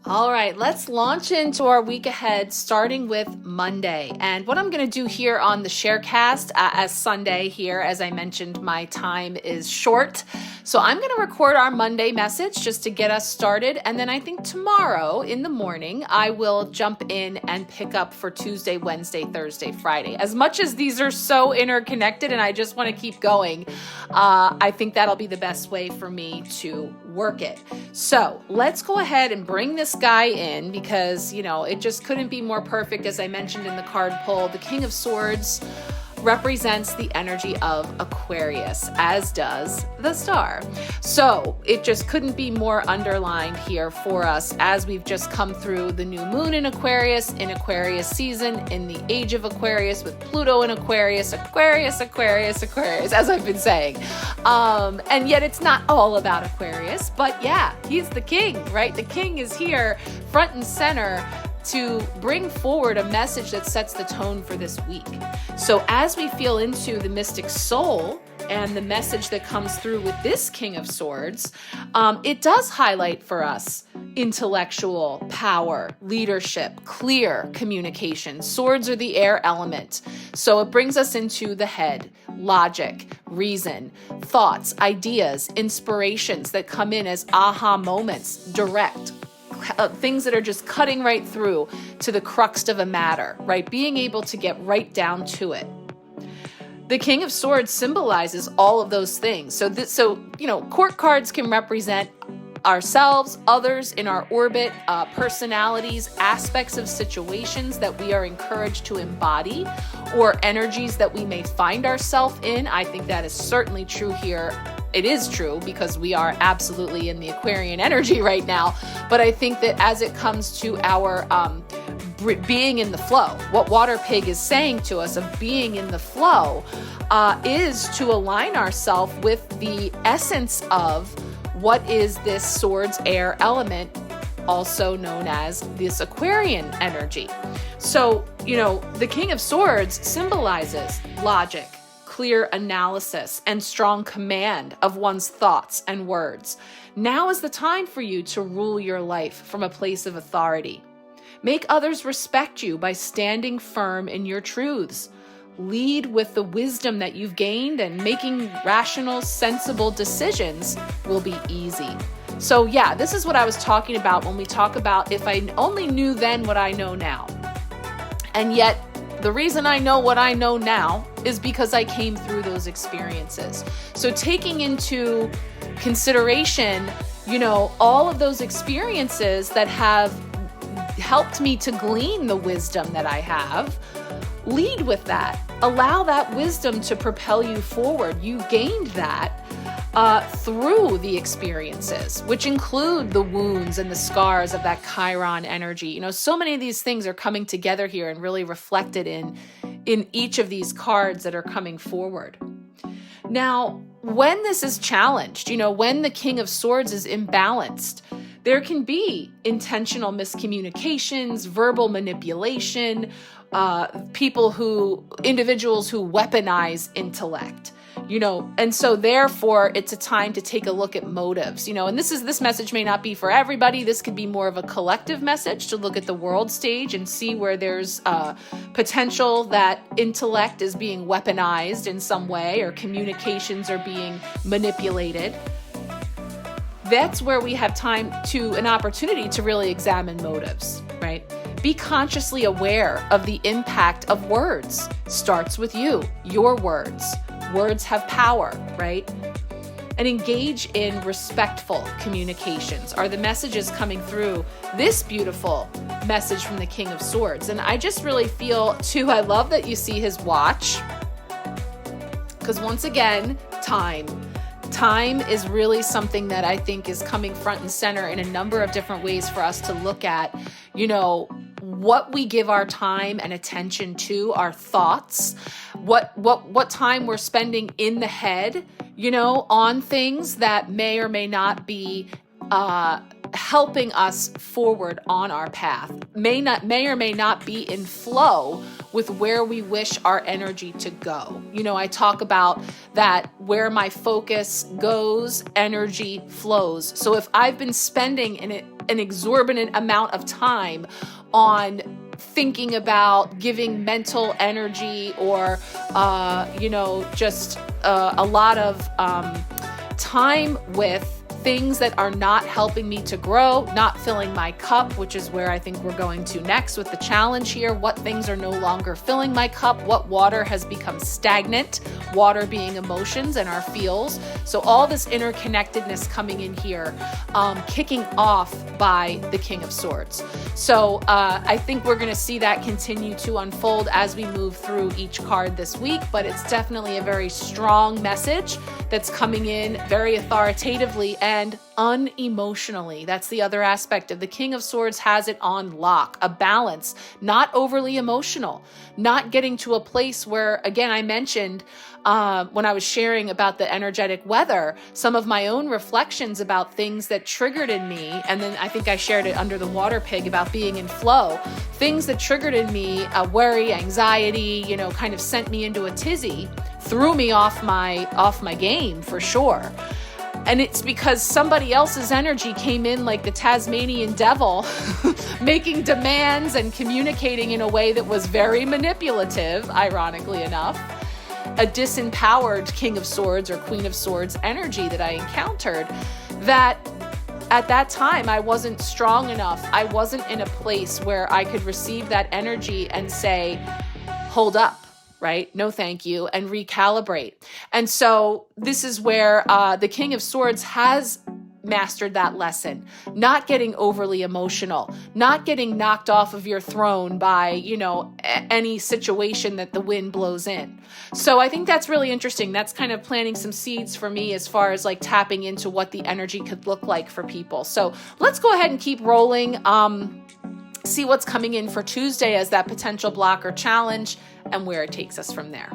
All right, let's launch into our week ahead, starting with Monday. And what I'm going to do here on the Sharecast, as Sunday here, as I mentioned, my time is short. So I'm going to record our Monday message just to get us started. And then I think tomorrow in the morning, I will jump in and pick up for Tuesday, Wednesday, Thursday, Friday. As much as these are so interconnected and I just want to keep going, I think that'll be the best way for me to work it. So let's go ahead and bring this guy in because, it just couldn't be more perfect. As I mentioned in the card pull, the King of Swords represents the energy of Aquarius, as does the star. So it just couldn't be more underlined here for us as we've just come through the new moon in Aquarius season, in the age of Aquarius with Pluto in Aquarius, Aquarius, as I've been saying. And yet it's not all about Aquarius, but yeah, he's the king, right? The king is here front and center to bring forward a message that sets the tone for this week. So as we feel into the mystic soul and the message that comes through with this King of Swords, it does highlight for us intellectual power, leadership, clear communication. Swords are the air element. So it brings us into the head, logic, reason, thoughts, ideas, inspirations that come in as aha moments, direct, things that are just cutting right through to the crux of a matter, right? Being able to get right down to it. The King of Swords symbolizes all of those things. So court cards can represent ourselves, others in our orbit, personalities, aspects of situations that we are encouraged to embody, or energies that we may find ourselves in. I think that is certainly true here. It is true because we are absolutely in the Aquarian energy right now. But I think that as it comes to our being in the flow, what Water Pig is saying to us of being in the flow is to align ourselves with the essence of what is this swords air element, also known as this Aquarian energy. So, the King of Swords symbolizes logic, clear analysis, and strong command of one's thoughts and words. Now is the time for you to rule your life from a place of authority. Make others respect you by standing firm in your truths. Lead with the wisdom that you've gained, and making rational, sensible decisions will be easy. So yeah, this is what I was talking about when we talk about if I only knew then what I know now. And yet, the reason I know what I know now is because I came through those experiences. So taking into consideration, all of those experiences that have helped me to glean the wisdom that I have, lead with that. Allow that wisdom to propel you forward. You gained that through the experiences, which include the wounds and the scars of that Chiron energy. So many of these things are coming together here and really reflected in each of these cards that are coming forward. Now, when this is challenged, when the King of Swords is imbalanced, there can be intentional miscommunications, verbal manipulation, individuals who weaponize intellect. And so therefore it's a time to take a look at motives, and this message may not be for everybody. This could be more of a collective message to look at the world stage and see where there's potential that intellect is being weaponized in some way, or communications are being manipulated. That's where we have an opportunity to really examine motives, right? Be consciously aware of the impact of words. Starts with you, your words. Words have power, right? And engage in respectful communications. Are the messages coming through this beautiful message from the King of Swords? And I just really feel too, I love that you see his watch, because once again, time is really something that I think is coming front and center in a number of different ways for us to look at, what we give our time and attention to, our thoughts, what time we're spending in the head, on things that may or may not be helping us forward on our path, may or may not be in flow with where we wish our energy to go. I talk about that where my focus goes, energy flows. So if I've been spending an exorbitant amount of time on thinking about giving mental energy or, just a lot of time with things that are not helping me to grow, not filling my cup, which is where I think we're going to next with the challenge here. What things are no longer filling my cup? What water has become stagnant? Water being emotions and our feels. So all this interconnectedness coming in here, kicking off by the King of Swords. So I think we're going to see that continue to unfold as we move through each card this week, but it's definitely a very strong message that's coming in very authoritatively and unemotionally. That's the other aspect of the King of Swords. Has it on lock, a balance, not overly emotional, not getting to a place where, again, I mentioned when I was sharing about the energetic weather, some of my own reflections about things that triggered in me, and then I think I shared it under the water pig about being in flow, things that triggered in me, worry, anxiety, kind of sent me into a tizzy, threw me off my game for sure. And it's because somebody else's energy came in like the Tasmanian devil, making demands and communicating in a way that was very manipulative, ironically enough. A disempowered King of Swords or Queen of Swords energy that I encountered, that at that time I wasn't strong enough. I wasn't in a place where I could receive that energy and say, hold up. Right? No, thank you, and recalibrate. And so this is where the King of Swords has mastered that lesson, not getting overly emotional, not getting knocked off of your throne by, any situation that the wind blows in. So I think that's really interesting. That's kind of planting some seeds for me as far as like tapping into what the energy could look like for people. So let's go ahead and keep rolling. See what's coming in for Tuesday as that potential block or challenge and where it takes us from there.